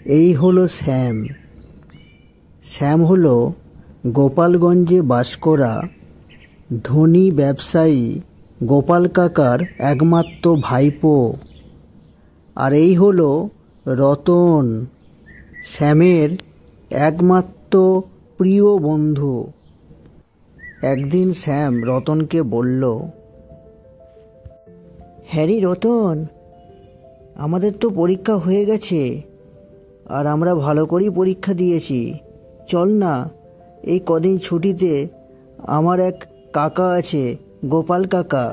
এই হলো শ্যাম। শ্যাম হলো গোপালগঞ্জে বাস করা ধনী ব্যবসায়ী গোপাল কাকার একমাত্র ভাইপো। আর এই হলো রতন, শ্যামের একমাত্র প্রিয় বন্ধু। একদিন শ্যাম রতনকে বলল, হ্যারি রতন, আমাদের তো পরীক্ষা হয়ে গেছে, আর আমরা ভালো করেই পরীক্ষা দিয়েছি। চল না, এই কদিন ছুটিতে আমার এক কাকা আছে, গোপাল কাকা,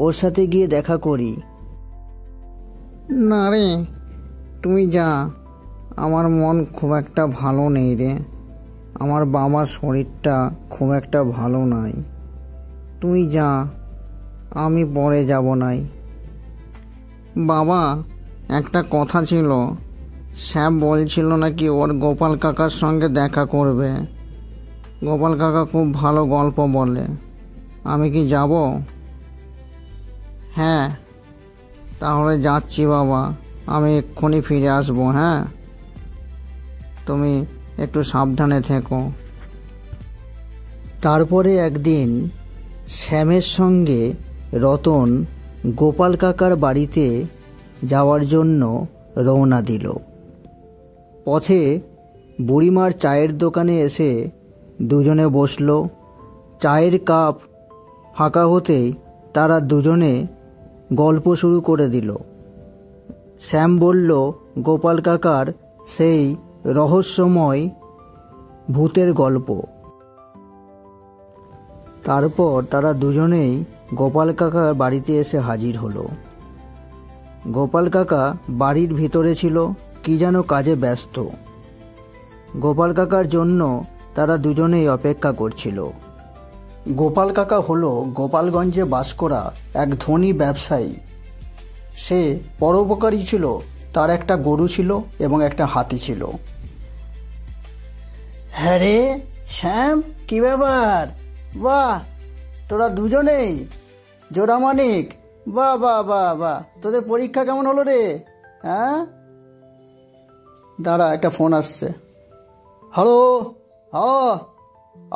ওর সাথে গিয়ে দেখা করি। না রে, তুই যা, আমার মন খুব একটা ভালো নেই রে। আমার বাবার শরীরটা খুব একটা ভালো নাই। তুই যা, আমি পরে যাব নাই। বাবা, একটা কথা ছিল, শ্যাম বলছিল নাকি ওর গোপাল কাকার সঙ্গে দেখা করবে। গোপাল কাকা খুব ভালো গল্প বলে। আমি কি যাব? হ্যাঁ, তাহলে যাচ্ছি বাবা, আমি এক্ষুনি ফিরে আসবো। হ্যাঁ, তুমি একটু সাবধানে থেকো। তারপরে একদিন শ্যামের সঙ্গে রতন গোপাল কাকার বাড়িতে যাওয়ার জন্য রওনা দিল। পথে বুড়িমার চায়ের দোকানে এসে দুজনে বসল। চায়ের কাপ ফাঁকা হতেই তারা দুজনে গল্প শুরু করে দিল। শ্যাম বলল গোপাল কাকার সেই রহস্যময় ভূতের গল্প। তারপর তারা দুজনেই গোপাল কাকার বাড়িতে এসে হাজির হলো। গোপাল কাকা বাড়ির ভিতরে ছিল, কি যেন কাজে ব্যস্ত। গোপাল কাকার জন্য তারা দুজনেই অপেক্ষা করছিল। গোপাল কাকা হলো গোপালগঞ্জে বাস করা এক ধনী ব্যবসায়ী। সে পরোপকারী ছিল। তার একটা গরু ছিল এবং একটা হাতি ছিল। হ্যাঁ রে শ্যাম, কি ব্যাপার? বাহ, তোরা দুজনেই জোড়ামানিক। বাহ বাহ বাহ বাহ, তোদের পরীক্ষা কেমন হলো রে? হ্যাঁ, দাঁড়া, একটা ফোন আসছে। হ্যালো, হ্যাঁ,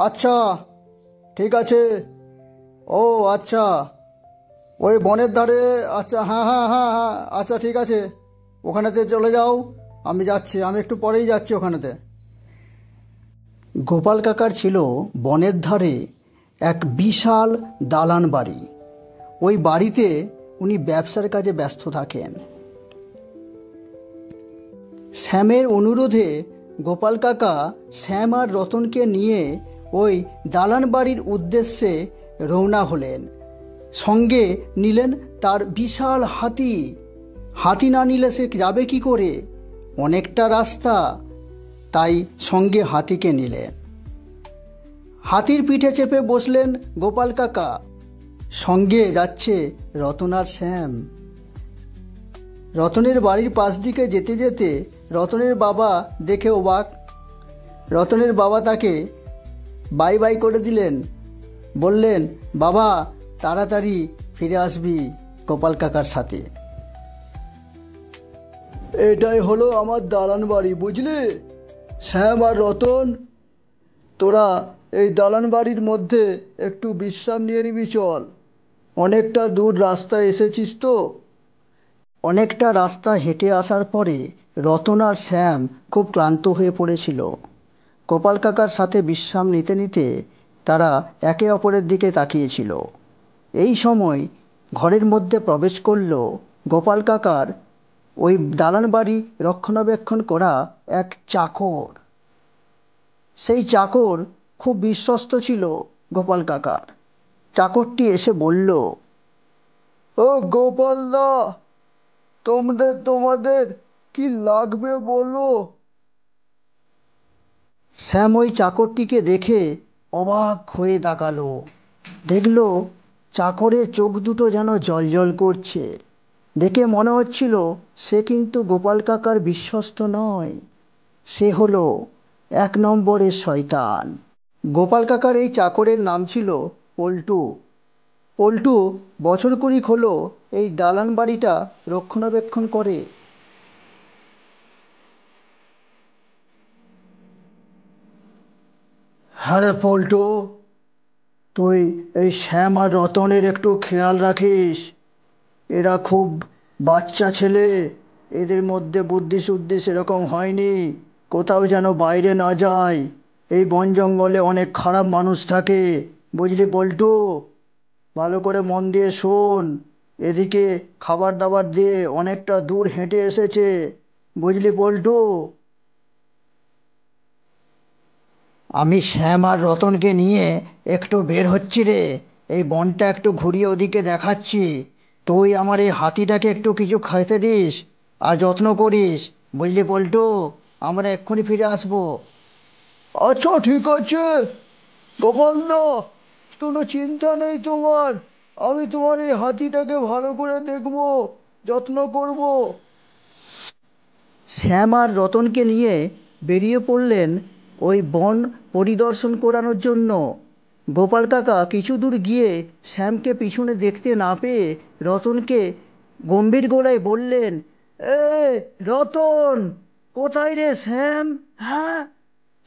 আচ্ছা, ঠিক আছে। ও আচ্ছা, ওই বনের ধারে, আচ্ছা, হ্যাঁ হ্যাঁ হ্যাঁ হ্যাঁ, আচ্ছা ঠিক আছে, ওখানেতে চলে যাও। আমি যাচ্ছি, আমি একটু পরেই যাচ্ছি ওখানেতে। গোপাল কাকার ছিল বনের ধারে এক বিশাল দালান বাড়ি। ওই বাড়িতে উনি ব্যবসার কাজে ব্যস্ত থাকেন। শ্যামের অনুরোধে গোপাল কাকা শ্যাম আর রতনকে নিয়ে ওই দালান বাড়ির উদ্দেশ্যে রওনা হলেন। সঙ্গে নিলেন তার বিশাল হাতি। হাতি না নিলে সে যাবে কি করে? অনেকটা রাস্তা, তাই সঙ্গে হাতিকে নিলেন। হাতির পিঠে চেপে বসলেন গোপাল কাকা। সঙ্গে যাচ্ছে রতন আর শ্যাম। রতনের বাড়ির পাশ দিকে যেতে যেতে রতনের বাবা দেখে অবাক। রতনের বাবা তাকে বাই বাই করে দিলেন, বললেন, বাবা তাড়াতাড়ি ফিরে আসবি গোপাল কাকার সাথে। এটাই হলো আমার দালান বাড়ি, বুঝলে শ্যাম আর রতন? তোরা এই দালান বাড়ির মধ্যে একটু বিশ্রাম নিয়ে নিবি, চল। অনেকটা দূর রাস্তা এসেছিস তো। অনেকটা রাস্তা হেঁটে আসার পরে রতন আর শ্যাম খুব ক্লান্ত হয়ে পড়েছিল। গোপাল কাকার সাথে বিশ্রাম নিতে নিতে তারা একে অপরের দিকে তাকিয়েছিল। এই সময় ঘরের মধ্যে প্রবেশ করল গোপাল কাকার ওই দালান বাড়ি রক্ষণাবেক্ষণ করা এক চাকর। সেই চাকর খুব বিশ্বস্ত ছিল গোপাল কাকার। চাকরটি এসে বলল, ও গোপালদা, তোমাদের কি লাগবে বলো। শ্যাম ওই চাকরটিকে দেখে অবাক হয়ে তাকালো। দেখলো চাকরের চোখ দুটো যেন জ্বলজ্বল করছে। দেখে মনে হচ্ছিল সে কিন্তু গোপাল কাকার বিশ্বস্ত নয়, সে হলো এক নম্বরের শয়তান। গোপাল কাকার এই চাকরের নাম ছিল পল্টু। পল্টু বছর কুড়িক হলো এই দালান বাড়িটা রক্ষণাবেক্ষণ করে। আরে পল্টু, তুই এই শ্যাম আর রতনের একটু খেয়াল রাখিস। এরা খুব বাচ্চা ছেলে, এদের মধ্যে বুদ্ধি শুদ্ধি সেরকম হয়নি। কোথাও যেন বাইরে না যায়। এই বন জঙ্গলে অনেক খারাপ মানুষ থাকে, বুঝলি পল্টু? ভালো করে মন দিয়ে শোন। এদিকে খাবার দাবার দিয়ে অনেকটা দূর হেঁটে এসেছে, বুঝলি পল্টু? আমি শ্যাম আর রতনকে নিয়ে একটু বের হচ্ছি রে। এই বনটা একটু ঘুরিয়ে ওদিকে দেখাচ্ছি। তুই আমার এই হাতিটাকে একটু কিছু খাইতে দিস আর যত্ন করিস, বুঝলি পল্টু? আমরা এক্ষুনি ফিরে আসবো। আচ্ছা ঠিক আছে গোপালদা, কোনো চিন্তা নেই তোমার। আমি তোমার এই হাতিটাকে ভালো করে দেখবো, যত্ন করব। শ্যাম আর রতনকে নিয়ে বেরিয়ে পড়লেন ওই বন পরিদর্শন করানোর জন্য। গোপাল কাকা কিছু দূর গিয়ে শ্যামকে পিছনে দেখতে না পেয়ে রতনকে গম্ভীর গলায় বললেন, এ রতন, কোথায় রে শ্যাম? হ্যাঁ,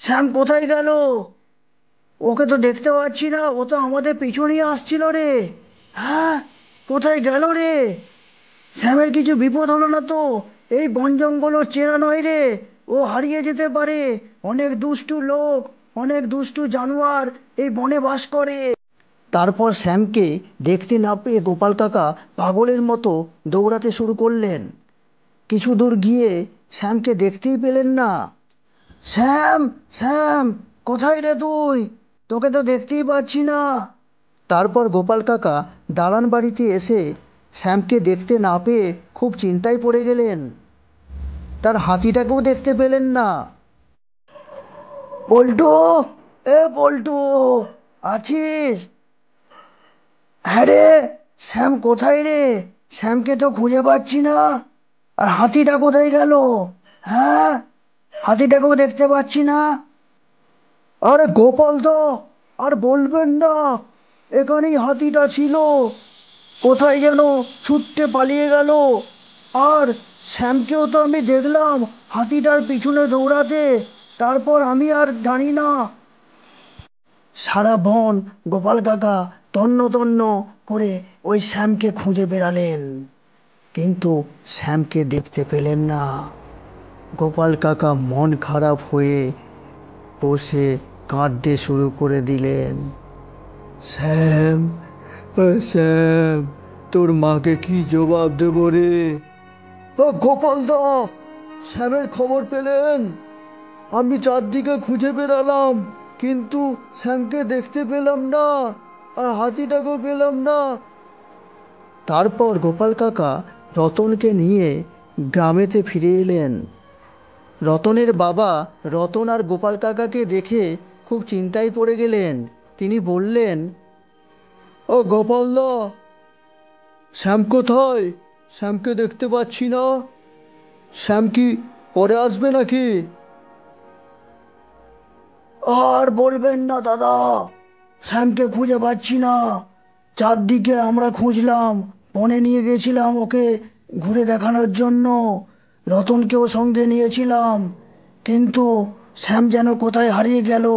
শ্যাম কোথায় গেল? ওকে তো দেখতে পাচ্ছি না, ও তো আমাদের পিছনেই আসছিল রে। হ্যাঁ, কোথায় গেল রে? শ্যামের কিছু বিপদ হলো না তো? এই বন জঙ্গল ওর চেনা নয় রে, ও হারিয়ে যেতে পারে। অনেক দুষ্টু লোক, অনেক দুষ্টু জানোয়ার এই বনে বাস করে। তারপর শ্যামকে দেখতে না পেয়ে গোপাল কাকা পাগলের মতো দৌড়াতে শুরু করলেন। কিছু দূর গিয়ে শ্যামকে দেখতেই পেলেন না। শ্যাম, শ্যাম, কোথায় রে তুই? তোকে তো দেখতেই পাচ্ছি না। তারপর গোপাল কাকা দালান বাড়িতে এসে শ্যামকে দেখতে না পেয়ে খুব চিন্তায় পড়ে গেলেন। তার হাতিটাকেও দেখতে পেলেন না। পল্টু, এ পল্টু, আছিস? হ্যাঁ রে, শ্যাম কোথায় রে? শ্যামকে তো খুঁজে পাচ্ছি না। আর হাতিটা কোথায় গেল? হ্যাঁ, হাতিটাকেও দেখতে পাচ্ছি না। আরে গোপাল দা, আর বলবেন না, এখানেই হাতিটা ছিল। কোথায় যেন ছুটতে পালিয়ে গেল। আর শ্যামকেও তো আমি দেখলাম হাতিটার পিছনে দৌড়াতে। তারপর আমি আর জানি না। সারা বন গোপাল কাকা তন্ন তন্ন করে ওই শ্যামকে খুঁজে বেড়ালেন, কিন্তু শ্যামকে দেখতে পেলেন না। গোপাল কাকা মন খারাপ হয়ে বসে কাঁদতে শুরু করে দিলেন। শ্যাম, শ্যাম, তোর মাকে কি জবাব দেব রে? গোপাল দা, শ্যামের খবর পেলেন? আমি চারদিকে খুঁজে বেড়ালাম, কিন্তু শ্যামকে দেখতে পেলাম না, আর হাতিটাকেও পেলাম না। তারপর গোপাল কাকা রতনকে নিয়ে গ্রামেতে ফিরে এলেন। রতনের বাবা রতন আর গোপাল কাকাকে দেখে খুব চিন্তায় পড়ে গেলেন। তিনি বললেন, ও গোপালদা, শ্যাম কোথায়? শ্যামকে দেখতে পাচ্ছি না। শ্যাম কি পরে আসবে নাকি? আর বলবেন না দাদা, শ্যামকে খুঁজে পাচ্ছি না। চারদিকে আমরা খুঁজলাম, বনে নিয়ে গেছিলাম ওকে ঘুরে দেখানোর জন্য। রতনকেও সঙ্গে নিয়েছিলাম, কিন্তু শ্যাম যেন কোথায় হারিয়ে গেল।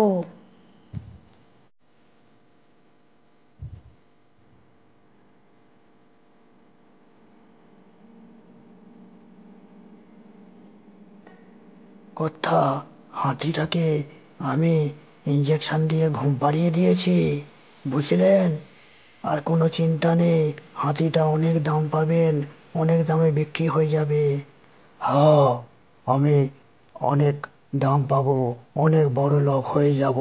কর্তা, হাতিটাকে আমি ইঞ্জেকশন দিয়ে ঘুম পাড়িয়ে দিয়েছি, বুঝলেন? আর কোনো চিন্তা নেই, হাতিটা অনেক দাম পাবেন, অনেক দামে বিক্রি হয়ে যাবে। হ্যাঁ, আমি অনেক দাম পাবো, অনেক বড় লোক হয়ে যাব।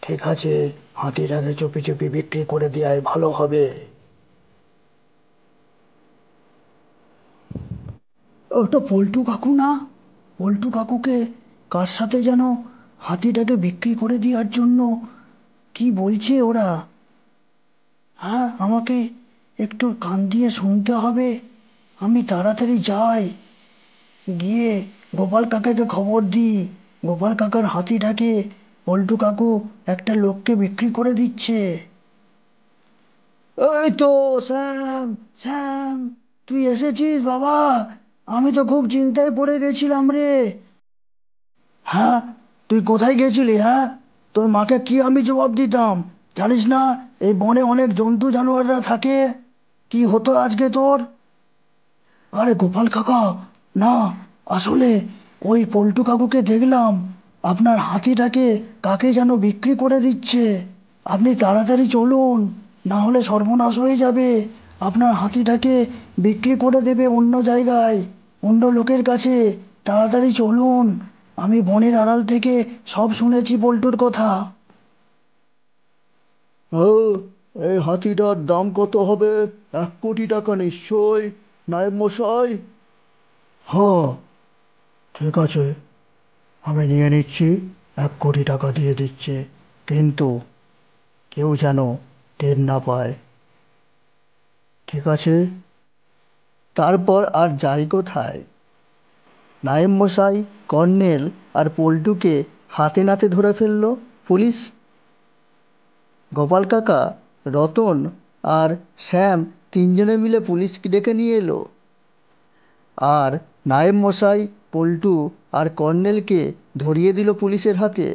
ঠিক আছে, হাতিটাকে চুপি চুপি বিক্রি করে দেওয়াই ভালো হবে। ওটা পল্টু কাকু না? পল্টু কাকুকে কার সাথে যেন হাতিটাকে বিক্রি করে দেওয়ার জন্য কি বলছে ওরা। হ্যাঁ, আমাকে একটু কান দিয়ে শুনতে হবে। আমি তাড়াতাড়ি যাই, গিয়ে গোপাল কাকাকে খবর দিই গোপাল কাকার হাতিটাকে পল্টু কাকু একটা লোককে বিক্রি করে দিচ্ছে। এই তো শ্যাম, শ্যাম, তুই এসেছিস বাবা। আমি তো খুব চিন্তায় পড়ে গেছিলাম রে। হ্যাঁ, তুই কোথায় গেছিলি? হ্যাঁ, তোর মাকে কি আমি জবাব দিতাম? জানিস না এই বনে অনেক জন্তু জানোয়াররা থাকে? কি হতো আজকে তোর? আরে গোপাল কাকা, না, আসলে ওই পল্টু কাকুকে দেখলাম আপনার হাতিটাকে কাকে যেন বিক্রি করে দিচ্ছে। আপনি তাড়াতাড়ি চলুন, না হলে সর্বনাশ হয়ে যাবে। আপনার হাতিটাকে বিক্রি করে দেবে অন্য জায়গায়, অন্য লোকের কাছে। তাড়াতাড়ি চলুন, আমি বনের আড়াল থেকে সব শুনেছি পল্টুর কথা। ও, এই হাতিটার দাম কত হবে? 1 কোটি টাকা নিশ্চয়, নায়েব মশাই। হ্যাঁ, ঠিক আছে, আমি নিয়ে নিচ্ছি। 1 কোটি টাকা দিয়ে দিচ্ছে, কিন্তু কেউ যেন টের না পায়। ঠিক আছে। তারপর আর যাই কোথায়, নায়েব মশাই, কর্নেল আর পল্টুকে হাতে নাতে ধরে ফেললো পুলিশ। গোপাল কাকা, রতন আর শ্যাম তিনজনে মিলে পুলিশকে ডেকে নিয়ে এলো। আর নায়েব মশাই, পল্টু আর কর্নেলকে ধরিয়ে দিল পুলিশের হাতে।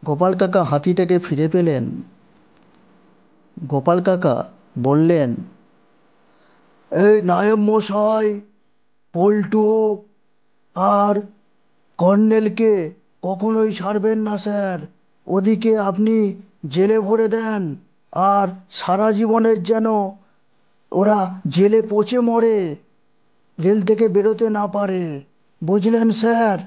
গোপাল কাকা হাতিটাকে ফিরে পেলেন। গোপাল কাকা বললেন, এই নায়েব মশাই, পল্টু আর কর্নেলকে কখনোই ছাড়বেন না স্যার। ওদিকে আপনি জেলে ভরে দেন, আর সারা জীবনের যেন ওরা জেলে পচে মরে, জেল থেকে বেরোতে না পারে। বুঝলেন স্যার?